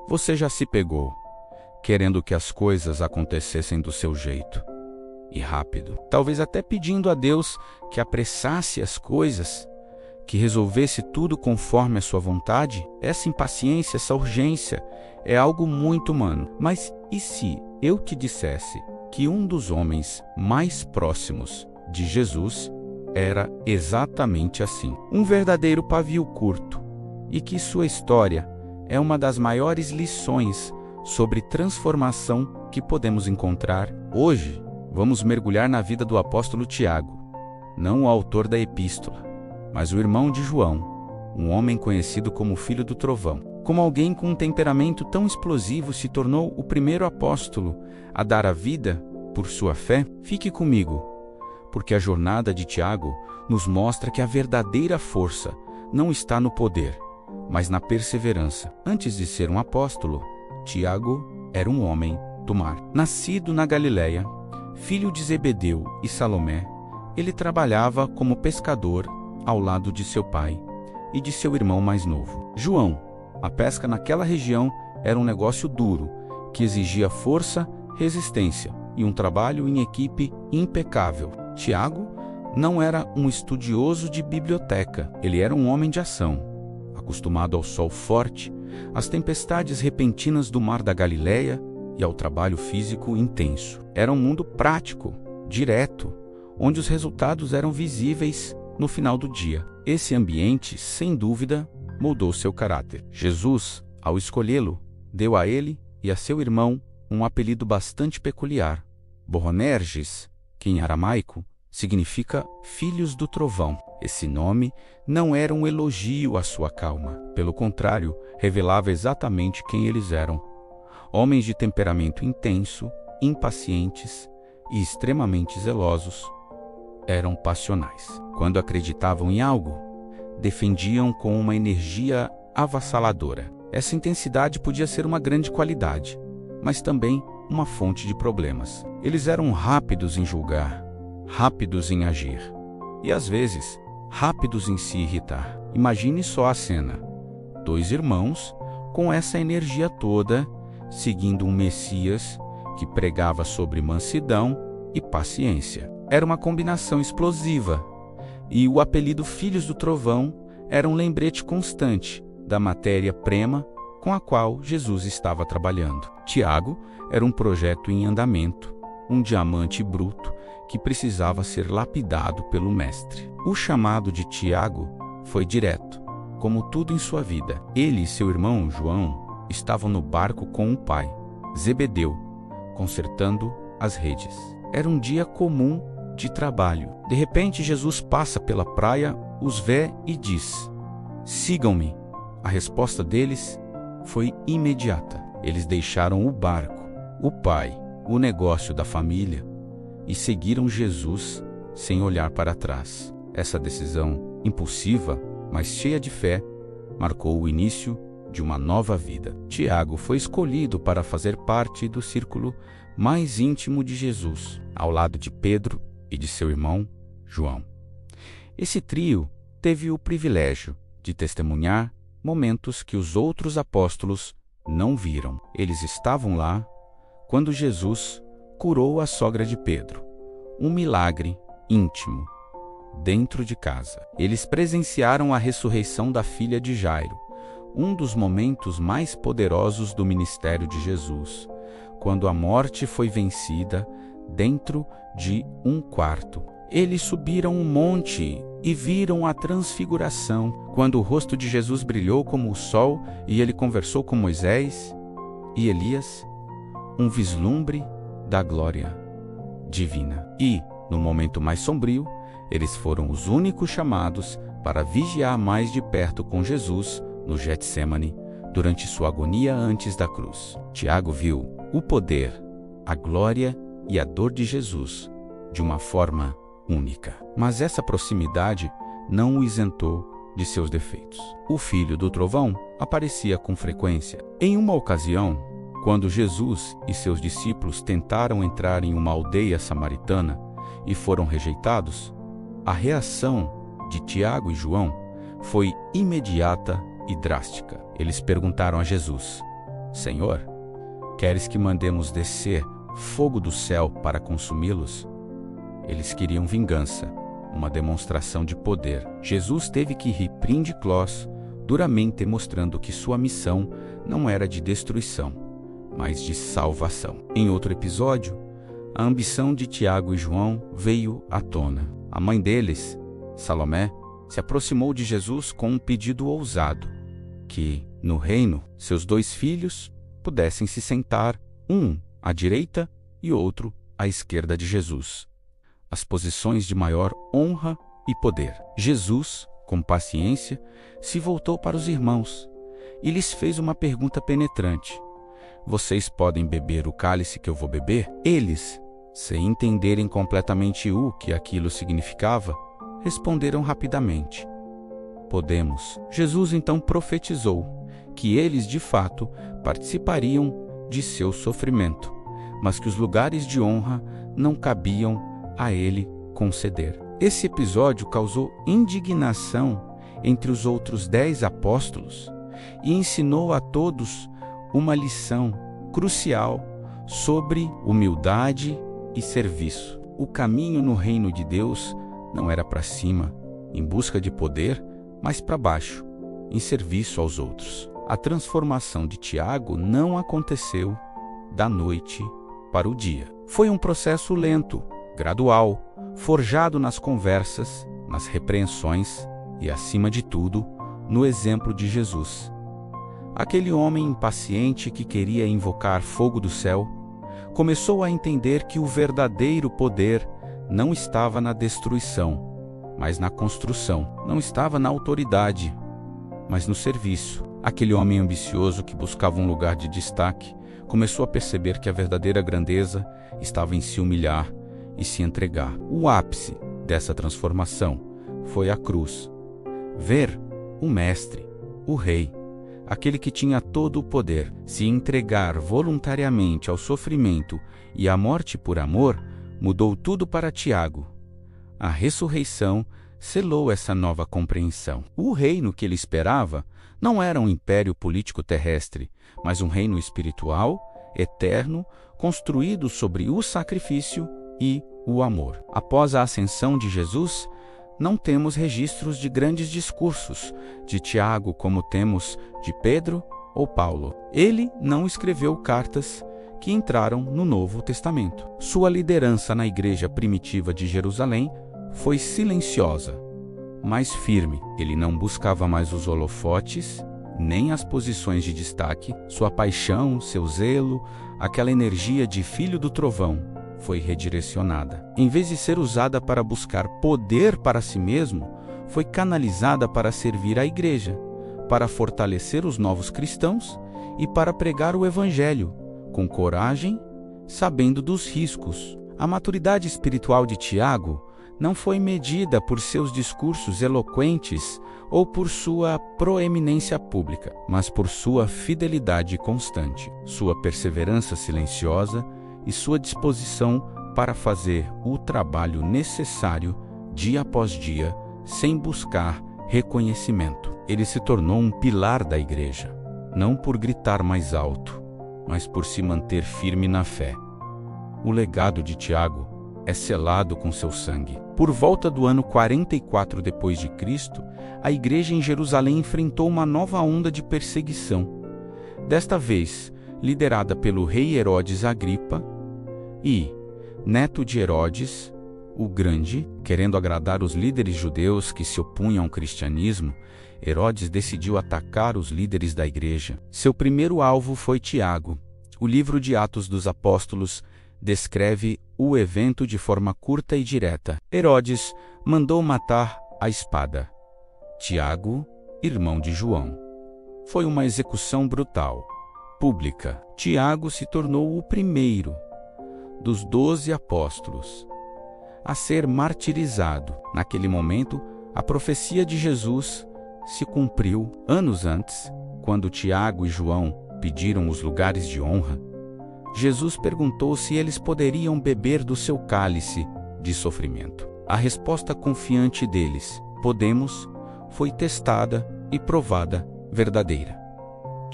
Você já se pegou, querendo que as coisas acontecessem do seu jeito e rápido, talvez até pedindo a Deus que apressasse as coisas, que resolvesse tudo conforme a sua vontade? Essa impaciência, essa urgência é algo muito humano. Mas e se eu te dissesse que um dos homens mais próximos de Jesus era exatamente assim? Um verdadeiro pavio curto, e que sua história é uma das maiores lições sobre transformação que podemos encontrar. Hoje, vamos mergulhar na vida do apóstolo Tiago, não o autor da epístola, mas o irmão de João, um homem conhecido como filho do trovão. Como alguém com um temperamento tão explosivo se tornou o primeiro apóstolo a dar a vida por sua fé? Fique comigo, porque a jornada de Tiago nos mostra que a verdadeira força não está no poder, mas na perseverança. Antes de ser um apóstolo, Tiago era um homem do mar. Nascido na Galileia, filho de Zebedeu e Salomé, ele trabalhava como pescador ao lado de seu pai e de seu irmão mais novo, João. A pesca naquela região era um negócio duro, que exigia força, resistência e um trabalho em equipe impecável. Tiago não era um estudioso de biblioteca, ele era um homem de ação, acostumado ao sol forte, às tempestades repentinas do mar da Galileia e ao trabalho físico intenso. Era um mundo prático, direto, onde os resultados eram visíveis no final do dia. Esse ambiente, sem dúvida, moldou seu caráter. Jesus, ao escolhê-lo, deu a ele e a seu irmão um apelido bastante peculiar, Boanerges, que em aramaico significa filhos do trovão. Esse nome não era um elogio à sua calma, pelo contrário, revelava exatamente quem eles eram. Homens de temperamento intenso, impacientes e extremamente zelosos. Eram passionais. Quando acreditavam em algo, defendiam com uma energia avassaladora. Essa intensidade podia ser uma grande qualidade, mas também uma fonte de problemas. Eles eram rápidos em julgar, rápidos em agir e, às vezes, rápidos em se irritar. Imagine só a cena: dois irmãos com essa energia toda, seguindo um Messias que pregava sobre mansidão e paciência. Era uma combinação explosiva, e o apelido Filhos do Trovão era um lembrete constante da matéria-prima com a qual Jesus estava trabalhando. Tiago era um projeto em andamento, um diamante bruto que precisava ser lapidado pelo Mestre. O chamado de Tiago foi direto, como tudo em sua vida. Ele e seu irmão João estavam no barco com o pai, Zebedeu, consertando as redes. Era um dia comum de trabalho. De repente, Jesus passa pela praia, os vê e diz: "Sigam-me." A resposta deles foi imediata. Eles deixaram o barco, o pai, o negócio da família e seguiram Jesus sem olhar para trás. Essa decisão impulsiva, mas cheia de fé, marcou o início de uma nova vida. Tiago foi escolhido para fazer parte do círculo mais íntimo de Jesus, ao lado de Pedro e de seu irmão João. Esse trio teve o privilégio de testemunhar momentos que os outros apóstolos não viram. Eles estavam lá quando Jesus curou a sogra de Pedro, um milagre íntimo, dentro de casa. Eles presenciaram a ressurreição da filha de Jairo, um dos momentos mais poderosos do ministério de Jesus, quando a morte foi vencida dentro de um quarto. Eles subiram um monte e viram a transfiguração, quando o rosto de Jesus brilhou como o sol e ele conversou com Moisés e Elias, um vislumbre da glória divina. E, no momento mais sombrio, eles foram os únicos chamados para vigiar mais de perto com Jesus no Getsêmani, durante sua agonia antes da cruz. Tiago viu o poder, a glória e a dor de Jesus de uma forma única. Mas essa proximidade não o isentou de seus defeitos. O filho do trovão aparecia com frequência. Em uma ocasião, quando Jesus e seus discípulos tentaram entrar em uma aldeia samaritana e foram rejeitados, a reação de Tiago e João foi imediata e drástica. Eles perguntaram a Jesus: Senhor, queres que mandemos descer fogo do céu para consumi-los? Eles queriam vingança, uma demonstração de poder. Jesus teve que repreender Clós duramente, mostrando que sua missão não era de destruição, mas de salvação. Em outro episódio, a ambição de Tiago e João veio à tona. A mãe deles, Salomé, se aproximou de Jesus com um pedido ousado, que, no reino, seus 2 filhos pudessem se sentar, um à direita e outro à esquerda de Jesus, as posições de maior honra e poder. Jesus, com paciência, se voltou para os irmãos e lhes fez uma pergunta penetrante: vocês podem beber o cálice que eu vou beber? Eles, sem entenderem completamente o que aquilo significava, responderam rapidamente: podemos. Jesus então profetizou que eles, de fato, participariam de seu sofrimento, mas que os lugares de honra não cabiam a ele conceder. Esse episódio causou indignação entre os outros 10 apóstolos e ensinou a todos uma lição crucial sobre humildade e serviço. O caminho no reino de Deus não era para cima, em busca de poder, mas para baixo, em serviço aos outros. A transformação de Tiago não aconteceu da noite para o dia. Foi um processo lento, gradual, forjado nas conversas, nas repreensões e, acima de tudo, no exemplo de Jesus. Aquele homem impaciente que queria invocar fogo do céu começou a entender que o verdadeiro poder não estava na destruição, mas na construção. Não estava na autoridade, mas no serviço. Aquele homem ambicioso que buscava um lugar de destaque começou a perceber que a verdadeira grandeza estava em se humilhar e se entregar. O ápice dessa transformação foi a cruz. Ver o Mestre, o Rei, aquele que tinha todo o poder, se entregar voluntariamente ao sofrimento e à morte por amor, mudou tudo para Tiago. A ressurreição selou essa nova compreensão. O reino que ele esperava não era um império político terrestre, mas um reino espiritual, eterno, construído sobre o sacrifício e o amor. Após a ascensão de Jesus, não temos registros de grandes discursos de Tiago como temos de Pedro ou Paulo. Ele não escreveu cartas que entraram no Novo Testamento. Sua liderança na igreja primitiva de Jerusalém foi silenciosa, mas firme. Ele não buscava mais os holofotes, nem as posições de destaque. Sua paixão, seu zelo, aquela energia de filho do trovão, foi redirecionada. Em vez de ser usada para buscar poder para si mesmo, foi canalizada para servir a igreja, para fortalecer os novos cristãos e para pregar o evangelho, com coragem, sabendo dos riscos. A maturidade espiritual de Tiago não foi medida por seus discursos eloquentes ou por sua proeminência pública, mas por sua fidelidade constante, sua perseverança silenciosa e sua disposição para fazer o trabalho necessário dia após dia, sem buscar reconhecimento. Ele se tornou um pilar da igreja, não por gritar mais alto, mas por se manter firme na fé. O legado de Tiago é selado com seu sangue. Por volta do ano 44 depois de Cristo, a igreja em Jerusalém enfrentou uma nova onda de perseguição. Desta vez, liderada pelo rei Herodes Agripa e, neto de Herodes, o Grande, querendo agradar os líderes judeus que se opunham ao cristianismo, Herodes decidiu atacar os líderes da igreja. Seu primeiro alvo foi Tiago. O livro de Atos dos Apóstolos descreve o evento de forma curta e direta. Herodes mandou matar à espada Tiago, irmão de João. Foi uma execução brutal, pública. Tiago se tornou o primeiro dos 12 apóstolos a ser martirizado. Naquele momento, a profecia de Jesus se cumpriu. Anos antes, quando Tiago e João pediram os lugares de honra, Jesus perguntou se eles poderiam beber do seu cálice de sofrimento. A resposta confiante deles, podemos, foi testada e provada verdadeira.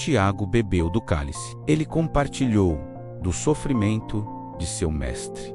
Tiago bebeu do cálice. Ele compartilhou do sofrimento de seu mestre,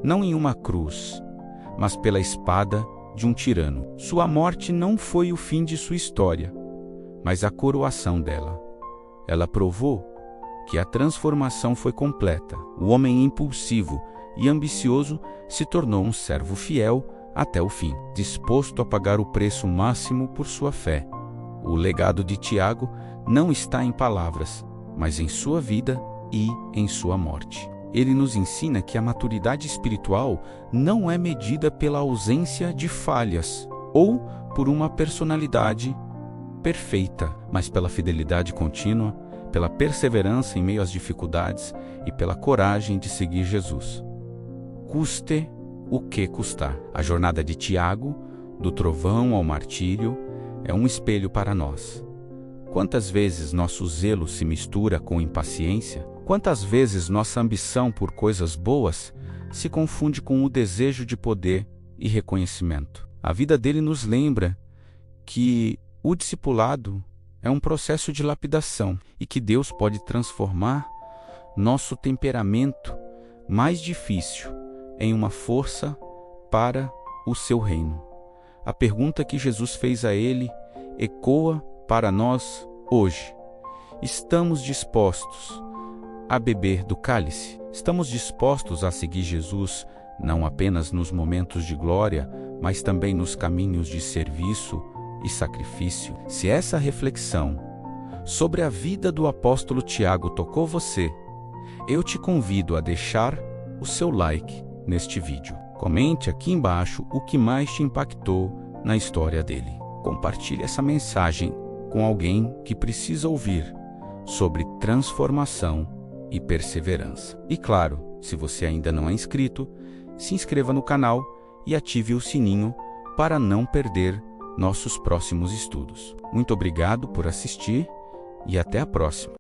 não em uma cruz, mas pela espada de um tirano. Sua morte não foi o fim de sua história, mas a coroação dela. Ela provou que a transformação foi completa. O homem impulsivo e ambicioso se tornou um servo fiel até o fim, disposto a pagar o preço máximo por sua fé. O legado de Tiago não está em palavras, mas em sua vida e em sua morte. Ele nos ensina que a maturidade espiritual não é medida pela ausência de falhas ou por uma personalidade perfeita, mas pela fidelidade contínua, pela perseverança em meio às dificuldades e pela coragem de seguir Jesus. Custe o que custar. A jornada de Tiago, do trovão ao martírio, é um espelho para nós. Quantas vezes nosso zelo se mistura com impaciência? Quantas vezes nossa ambição por coisas boas se confunde com o desejo de poder e reconhecimento? A vida dele nos lembra que o discipulado é um processo de lapidação e que Deus pode transformar nosso temperamento mais difícil em uma força para o seu reino. A pergunta que Jesus fez a ele ecoa para nós hoje. Estamos dispostos a beber do cálice? Estamos dispostos a seguir Jesus não apenas nos momentos de glória, mas também nos caminhos de serviço e sacrifício? Se essa reflexão sobre a vida do apóstolo Tiago tocou você, eu te convido a deixar o seu like neste vídeo. Comente aqui embaixo o que mais te impactou na história dele. Compartilhe essa mensagem com alguém que precisa ouvir sobre transformação e perseverança. E claro, se você ainda não é inscrito, se inscreva no canal e ative o sininho para não perder nossos próximos estudos. Muito obrigado por assistir e até a próxima.